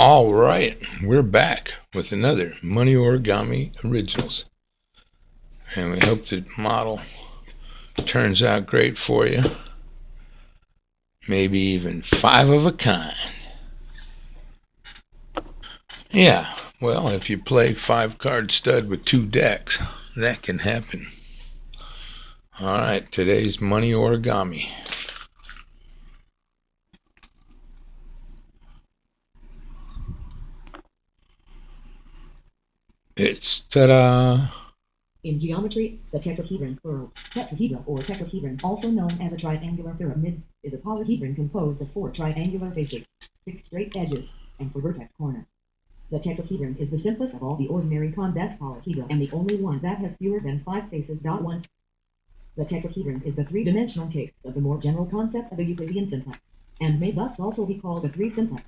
All right, we're back with another Money Origami Originals. And we hope the model turns out great for you. Maybe even 5 of a kind. Yeah, well, if you play 5-card stud with 2 decks, that can happen. All right, today's Money Origami. It's ta-da! In geometry, the tetrahedron, plural, tetrahedron or tetrahedron, also known as a triangular pyramid, is a polyhedron composed of 4 triangular faces, 6 straight edges, and 4 vertex corners. The tetrahedron is the simplest of all the ordinary convex polyhedra and the only one that has fewer than 5 faces. 1. The tetrahedron is the 3-dimensional case of the more general concept of the Euclidean simplex, and may thus also be called a 3-simplex.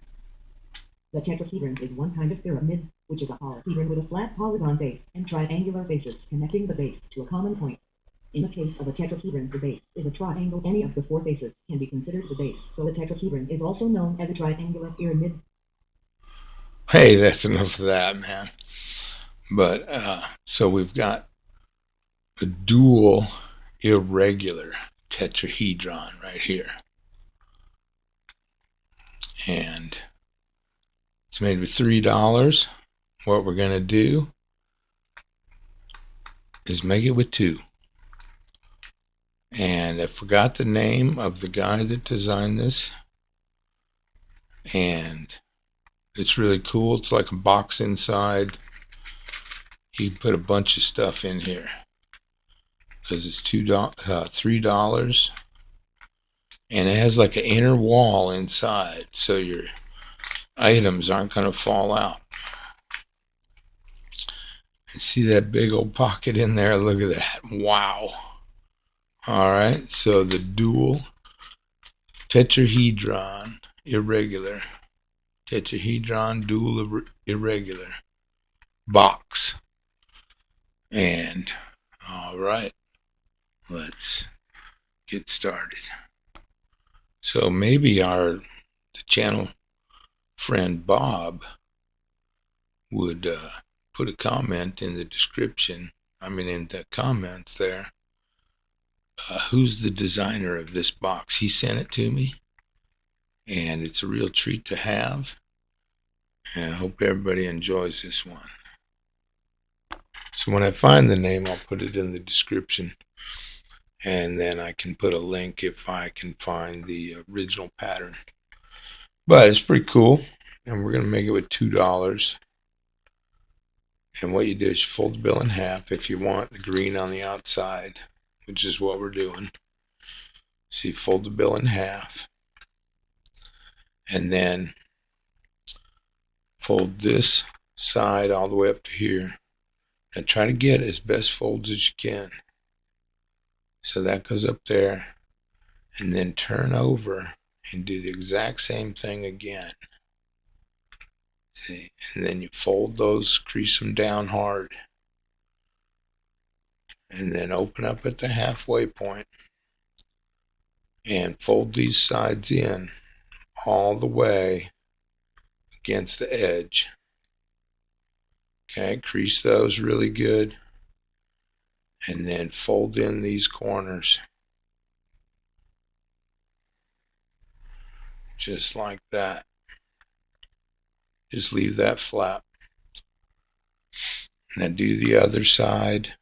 The tetrahedron is one kind of pyramid, which is a polyhedron with a flat polygon base and triangular faces connecting the base to a common point. In the case of a tetrahedron, the base is a triangle. Any of the 4 faces can be considered the base, so the tetrahedron is also known as a triangular pyramid. Hey, that's enough of that, man. But, so we've got a dual irregular tetrahedron right here. And it's made with $3. What we're going to do is make it with 2. And I forgot the name of the guy that designed this. And it's really cool. It's like a box inside. You can put a bunch of stuff in here because it's $3. And it has like an inner wall inside, so your items aren't going to fall out. And see that big old pocket in there? Look at that. Wow. Alright, so the dual tetrahedron irregular. Tetrahedron dual irregular box. And, alright, let's get started. So maybe the channel friend Bob would put a comment in the description, in the comments there, who's the designer of this box. He sent it to me, and it's a real treat to have, and I hope everybody enjoys this one. So when I find the name, I'll put it in the description, and then I can put a link if I can find the original pattern. But it's pretty cool, and we're going to make it with $2. And what you do is you fold the bill in half if you want the green on the outside, which is what we're doing. So you fold the bill in half, and then fold this side all the way up to here, and try to get as best folds as you can. So that goes up there, and then turn over and do the exact same thing again. See, and then you fold those, crease them down hard, and then open up at the halfway point and fold these sides in all the way against the edge. Okay, crease those really good, and then fold in these corners just like that. Just leave that flat. Now do the other side.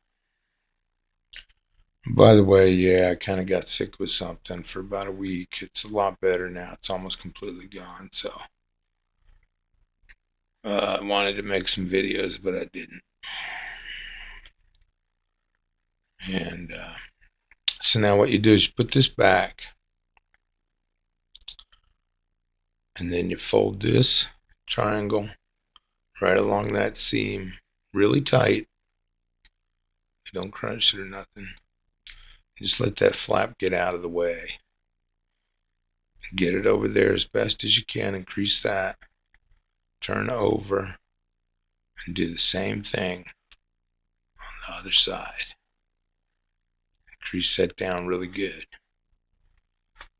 By the way, yeah, I kind of got sick with something for about a week. It's a lot better now. It's almost completely gone. So I wanted to make some videos, but I didn't. And so now what you do is you put this back, and then you fold this triangle right along that seam really tight. You don't crunch it or nothing. Just let that flap get out of the way. Get it over there as best as you can and crease that. Turn over and do the same thing on the other side. Crease that down really good.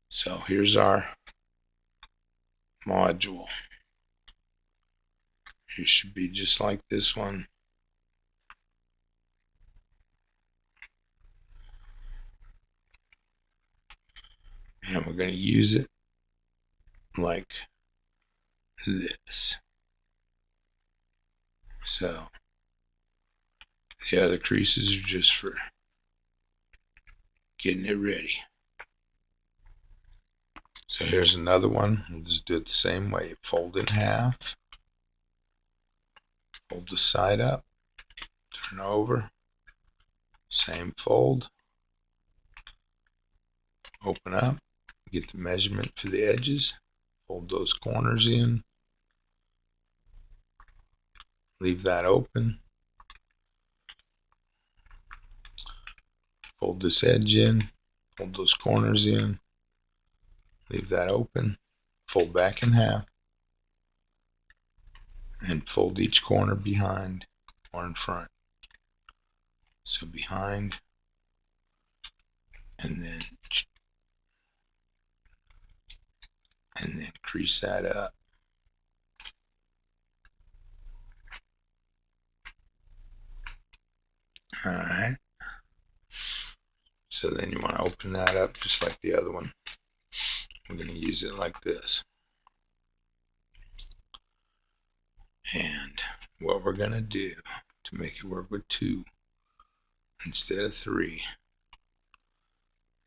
So here's our module. It should be just like this one. And we're going to use it like this. So the other creases are just for getting it ready. So here's another one. We'll just do it the same way. Fold in half. Fold the side up. Turn over. Same fold. Open up. Get the measurement for the edges. Fold those corners in. Leave that open. Fold this edge in. Fold those corners in. Leave that open. Fold back in half. And fold each corner behind or in front. So behind, and then crease that up. Alright. So then you want to open that up just like the other one. We're going to use it like this. And what we're going to do to make it work with 2 instead of 3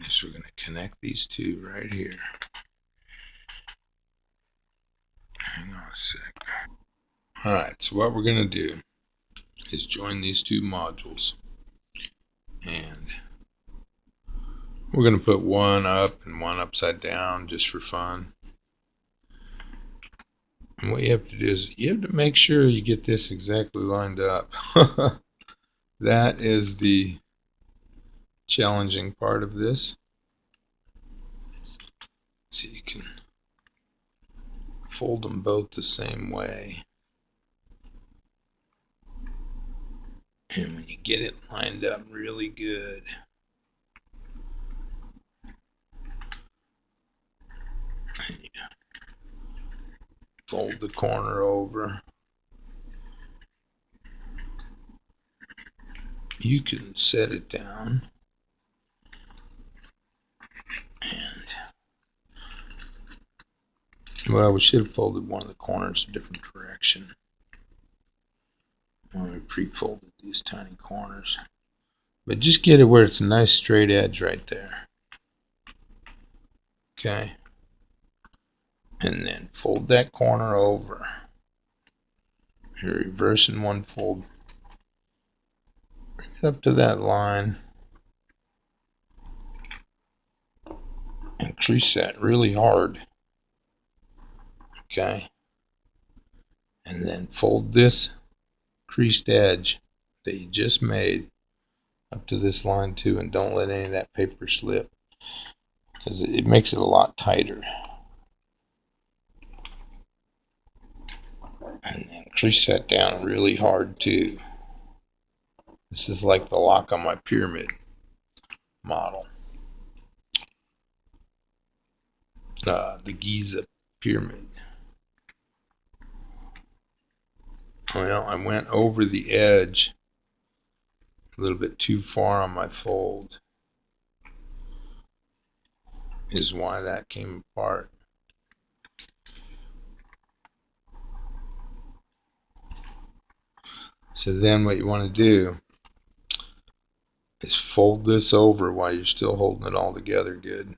is we're going to connect these 2 right here. Hang on a sec. Alright, so what we're going to do is join these 2 modules. And we're going to put one up and one upside down just for fun. And what you have to do is you have to make sure you get this exactly lined up. That is the challenging part of this. So you can fold them both the same way. And when you get it lined up really good, and you fold the corner over, you can set it down and, well, we should have folded one of the corners a different direction when we pre-folded these tiny corners. But just get it where it's a nice straight edge right there. Okay. And then fold that corner over. You're reversing one fold. Bring it up to that line. And crease that really hard. Okay. And then fold this creased edge that you just made up to this line too, and don't let any of that paper slip, because it makes it a lot tighter. And then crease that down really hard too. This is like the lock on my pyramid model, the Giza pyramid. Well, I went over the edge a little bit too far on my fold, is why that came apart. So then what you want to do is fold this over while you're still holding it all together good.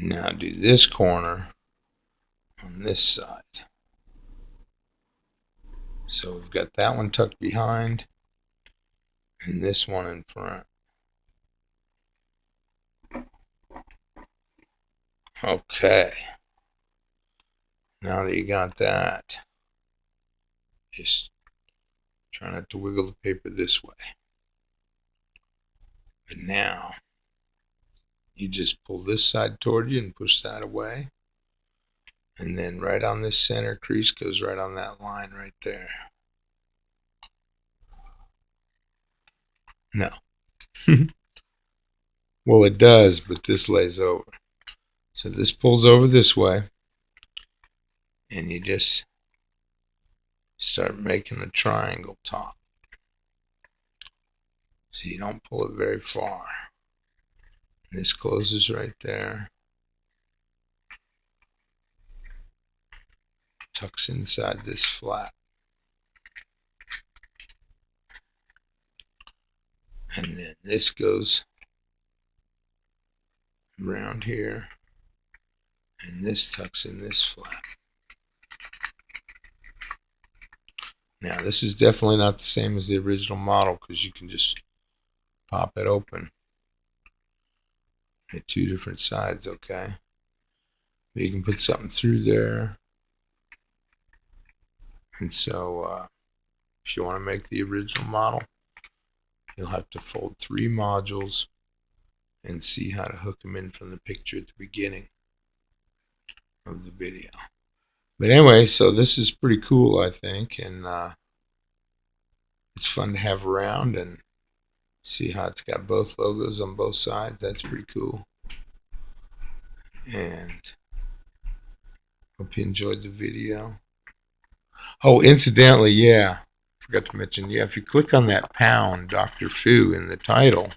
Now do this corner on this side. So we've got that one tucked behind and this one in front. Okay. Now that you got that, just try not to wiggle the paper this way. But now you just pull this side toward you and push that away. And then right on this center crease goes right on that line right there. No. Well, it does, but this lays over. So this pulls over this way, and you just start making a triangle top. So you don't pull it very far. This closes right there. Tucks inside this flap. And then this goes around here. And this tucks in this flap. Now this is definitely not the same as the original model because you can just pop it open at two different sides, okay? But you can put something through there. And so if you want to make the original model, you'll have to fold 3 modules and see how to hook them in from the picture at the beginning of the video. But anyway, so this is pretty cool, I think, and it's fun to have around and see how it's got both logos on both sides. That's pretty cool. And hope you enjoyed the video. Oh, incidentally, yeah, forgot to mention, yeah, if you click on that pound Dr. Fu in the title,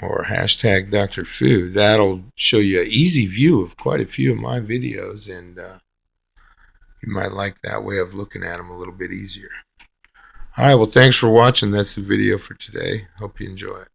or hashtag Dr. Fu, that'll show you an easy view of quite a few of my videos, and you might like that way of looking at them a little bit easier. All right, well, thanks for watching. That's the video for today. Hope you enjoy it.